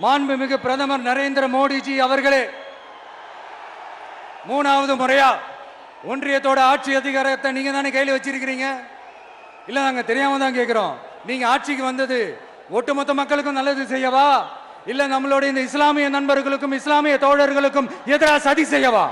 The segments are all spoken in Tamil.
மாண்புமிகு பிரதமர் நரேந்திர மோடிஜி அவர்களே, 3வது முறையா ஒன்றியத்தோட ஆட்சி அதிகாரத்தை நீங்க தானே கையில் வச்சிருக்கிறீங்க. இல்ல நாங்க தெரியாம தான் கேட்கிறோம். நீங்க ஆட்சிக்கு வந்தது ஒட்டுமொத்த மக்களுக்கும் நல்லது செய்யவா, இல்ல நம்மளுடைய இந்த இஸ்லாமிய நண்பர்களுக்கும் இஸ்லாமிய தோழர்களுக்கும் எதிராக சதி செய்யவா?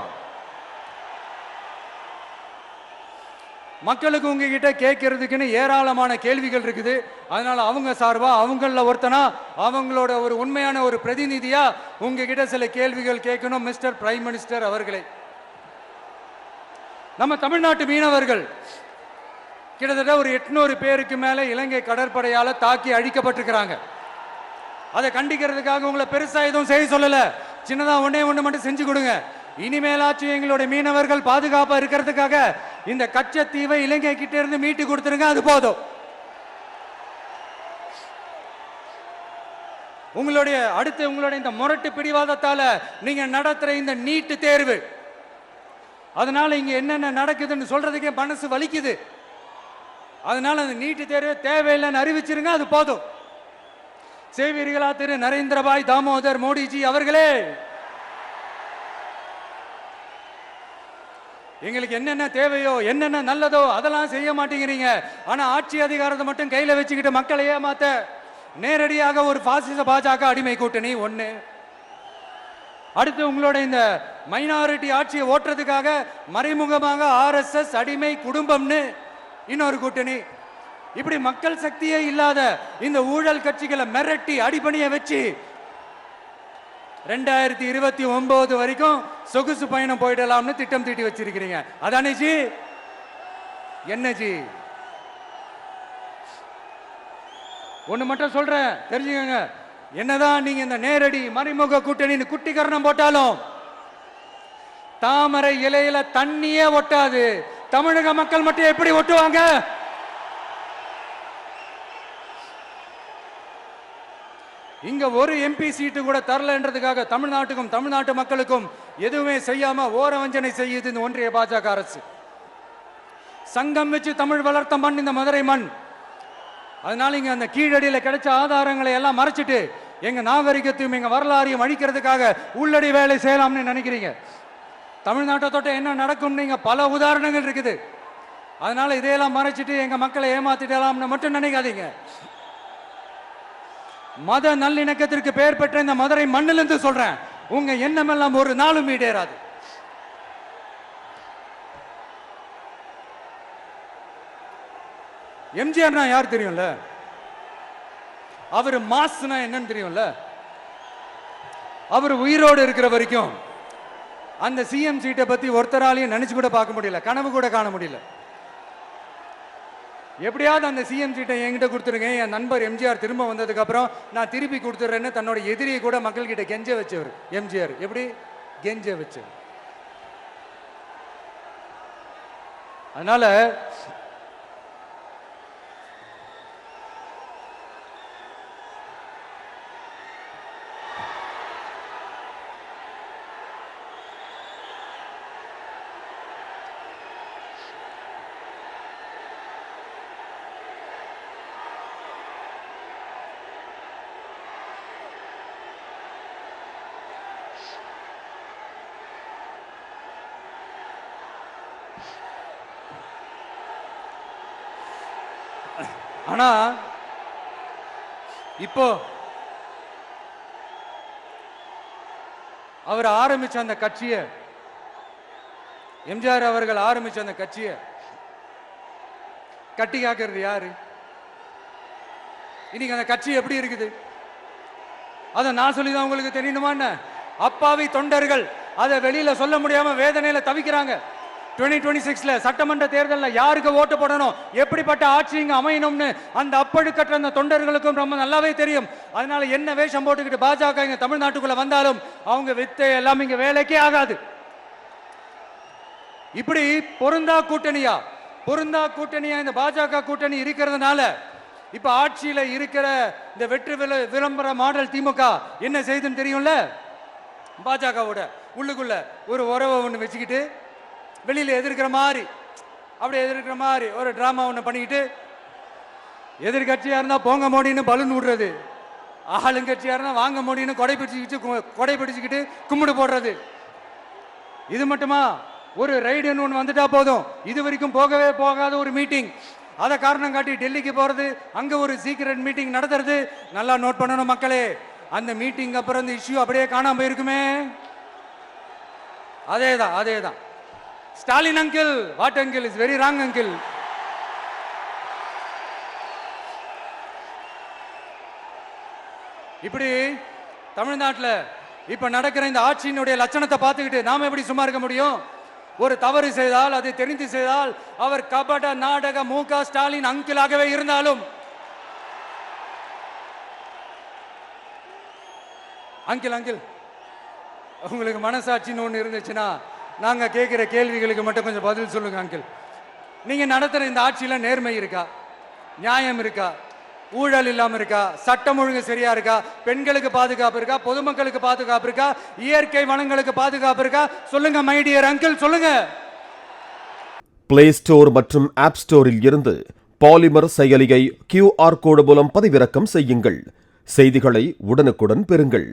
மக்களுக்கு உங்ககிட்ட கேட்கறதுக்குன்னு ஏராளமான கேள்விகள் இருக்குது. அதனால அவங்க சார்பா அவங்கள ஒருத்தனா அவங்களோட ஒரு உண்மையான ஒரு பிரதிநிதியா உங்ககிட்ட சில கேள்விகள் கேட்கணும். மிஸ்டர் பிரைம் மினிஸ்டர் அவர்களே, நம்ம தமிழ்நாட்டு மீனவர்கள் கிட்டத்தட்ட ஒரு 800 பேருக்கு மேல இலங்கை கடற்படையால தாக்கி அழிக்கப்பட்டிருக்கிறாங்க. அதை கண்டிக்கிறதுக்காக உங்களை பெருசா எதுவும் செய்ய சொல்லல, சின்னதா ஒண்ணே ஒண்ணு மட்டும் செஞ்சு கொடுங்க. இனிமேலாச்சும் எங்களுடைய மீனவர்கள் பாதுகாப்பா இருக்கிறதுக்காக இந்த கச்சத்தீவை இலங்கை கிட்ட இருந்து மீட்டு கொடுத்துருங்க, அது போதும். உங்களுடைய இந்த முரட்டு பிடிவாதத்தால நீங்க நடத்துற இந்த நீட்டு தேர்வு, அதனால இங்க என்னென்ன நடக்குதுன்னு சொல்றதுக்கே மனசு வலிக்குது. அதனால அந்த நீட்டு தேர்வு தேவையில்லைன்னு அறிவிச்சிருங்க, அது போதும். செய்வீர்களா திரு நரேந்திரபாய் தாமோதர் மோடிஜி அவர்களே? எங்களுக்கு என்னென்ன தேவையோ என்னென்ன நல்லதோ அதெல்லாம் செய்ய மாட்டேங்கிறீங்க. ஆனா ஆட்சி அதிகாரத்தை மட்டும் கையில வச்சுக்கிட்டு மக்களை ஏமாத்த நேரடியாக ஒரு பாசிச பாஜக அடிமை கூட்டணி ஒண்ணு. அடுத்து உங்களோட இந்த மைனாரிட்டி ஆட்சியை ஓட்டுறதுக்காக மறைமுகமாக RSS அடிமை குடும்பம்னு இன்னொரு கூட்டணி. இப்படி மக்கள் சக்தியே இல்லாத இந்த ஊழல் கட்சிகளை மிரட்டி அடிபணிய வச்சு 2029 வரைக்கும் சொகுசு பயணம் போயிடலாம்னு திட்டம் தீட்டி வச்சிருக்கிறீங்க. அதானே ஜி? என்ன ஜி? ஒண்ணு மட்டும் சொல்றேன், தெரிஞ்சுக்கங்க. என்னதான் நீங்க இந்த நேரடி மறைமுக கூட்டணி குட்டிகரணம் போட்டாலும் தாமரை இலையில தண்ணியே ஒட்டாது. தமிழக மக்கள் மட்டும் எப்படி ஒட்டுவாங்க? இங்க ஒரு MP சீட்டு கூட தரலன்றதுக்காக தமிழ்நாட்டுக்கும் தமிழ்நாட்டு மக்களுக்கும் எதுவுமே செய்யாம ஓரவஞ்சனை செய்யுது இந்த ஒன்றிய பாஜக அரசு. சங்கம் வச்சு தமிழ் வளர்த்த மண் இந்த மதுரை மண். அதனால இங்க அந்த கீழடியில கிடைச்ச ஆதாரங்களை எல்லாம் மறைச்சிட்டு எங்க நாகரிகத்தையும் எங்க வரலாறையும் அழிக்கிறதுக்காக உள்ளடி வேலை செய்யலாம்னு நினைக்கிறீங்க. தமிழ்நாட்டை தொட்ட என்ன நடக்கும் நீங்க பல உதாரணங்கள் இருக்குது. அதனால இதையெல்லாம் மறைச்சிட்டு எங்க மக்களை ஏமாத்திடலாம்னு மட்டும் நினைக்காதீங்க. மத நல்லிணக்கத்திற்கு பெயர் பெற்ற இந்த மதுரை மண்ணிலிருந்து சொல்றேன், உங்க எண்ணம் எல்லாம் ஒரு நாளும் ஈடேறாது. எம்ஜிஆர்னா யார் தெரியும்ல? அவர் மாஸ்னா என்னன்னு தெரியும்ல? அவர் உயிரோடு இருக்கிற வரைக்கும் அந்த CM சீட்டை பத்தி ஒருத்தராலையும் நினைச்சு கூட பார்க்க முடியல, கனவு கூட காண முடியல. எப்படியாவது அந்த CM சீட்டை என்கிட்ட கொடுத்துருங்க, என் நண்பர் எம்ஜிஆர் திரும்ப வந்ததுக்கு அப்புறம் நான் திருப்பி கொடுத்துறேன்னு தன்னோட எதிரியை கூட மக்கள் கிட்ட கெஞ்ச வச்சவர் எம்ஜிஆர். எப்படி கெஞ்ச வச்சவர்? அதனால ஆனா இப்போ அவர் ஆரம்பிச்ச அந்த கட்சியை, எம்ஜிஆர் அவர்கள் ஆரம்பிச்ச அந்த கட்சியை கட்டி காக்கிறது யாரு? இன்னைக்கு அந்த கட்சி எப்படி இருக்குது அதை நான் சொல்லிதான் உங்களுக்கு தெரியணுமா? அப்பாவி தொண்டர்கள் அதை வெளியில சொல்ல முடியாம வேதனையில தவிக்கிறாங்க. 2026 சட்டமன்ற தேர்தலில் யாருக்கு ஓட்டு போடணும், எப்படிப்பட்ட ஆட்சி இங்க அமையணும்னு அந்த அப்பழுக்கற்ற அந்த தொண்டர்களுக்கும் ரொம்ப நல்லாவே தெரியும். அதனால என்ன வேஷம் போட்டுக்கிட்டு பாஜக இங்க தமிழ்நாட்டுக்குள்ள வந்தாலும் அவங்க வித்தை எல்லாம் இங்க வேலைக்கே ஆகாது. இப்படி பொருந்தா கூட்டணியா இந்த பாஜக கூட்டணி இருக்கிறதுனால இப்ப ஆட்சியில இருக்கிற இந்த வெற்றி விளம்பர மாடல் திமுக என்ன செய்துன்னு தெரியும்ல? பாஜகவோட உள்ளுக்குள்ள ஒரு உறவை ஒண்ணு வச்சுக்கிட்டு வெளியில எதிர்க்கிற மாதிரி ஒரு டிராமா ஒண்ணு பண்ணிக்கிட்டு எதிர்கட்சியா இருந்தா போங்க மோடின்னு பலூன் விடுறது, ஆளுங்கட்சியா இருந்தா வாங்க முடியும்னு கொடை பிடிச்சுக்கிட்டு கும்பிடு போடுறது. இது மட்டுமா? ஒரு ரைடுன்னு ஒன்று வந்துட்டா போதும், இது வரைக்கும் போகவே போகாத ஒரு மீட்டிங், அதை காரணம் காட்டி டெல்லிக்கு போறது, அங்க ஒரு சீக்ரெட் மீட்டிங் நடத்துறது. நல்லா நோட் பண்ணணும் மக்களே, அந்த மீட்டிங் அப்புறம் இந்த இஷ்யூ அப்படியே காணாம போயிருக்குமே. அதேதான். Stalin uncle, what uncle is very wrong uncle. இப்படி தமிழ்நாட்டில் இப்ப நடக்கிற இந்த ஆட்சியினுடைய லட்சணத்தை பார்த்துக்கிட்டு நாம எப்படி சும்மா இருக்க முடியும்? ஒரு தவறு செய்தால், அதை தெரிந்து செய்தால், அவர் கபட நாடக மு.க. ஸ்டாலின் அங்கிளாகவே இருந்தாலும், அங்கிள் உங்களுக்கு மனசாட்சின்னு ஒன்று இருந்துச்சுன்னா நாங்க கேட்கிற கேள்விகளுக்கு மட்டும் கொஞ்சம் பதில் சொல்லுங்க அங்கிள். நீங்க நடத்துற இந்த ஆட்சியில நேர்மை இருக்கா? நியாயம் இருக்கா? ஊழல் இல்லாம இருக்கா? சட்டம் ஒழுங்கு சரியா இருக்கா? பெண்களுக்கு பாதுகாப்பு இருக்கா? பொதுமக்களுக்கு பாதுகாப்பு இருக்கா? இயற்கை வளங்களுக்கு பாதுகாப்பு இருக்கா? சொல்லுங்க மை டியர் அங்கிள், சொல்லுங்க. பிளே ஸ்டோர் மற்றும் ஆப் ஸ்டோரில் இருந்து பாலிமர் செயலியை QR கோடு மூலம் பதிவிறக்கம் செய்யுங்கள். செய்திகளை உடனுக்குடன் பெறுங்கள்.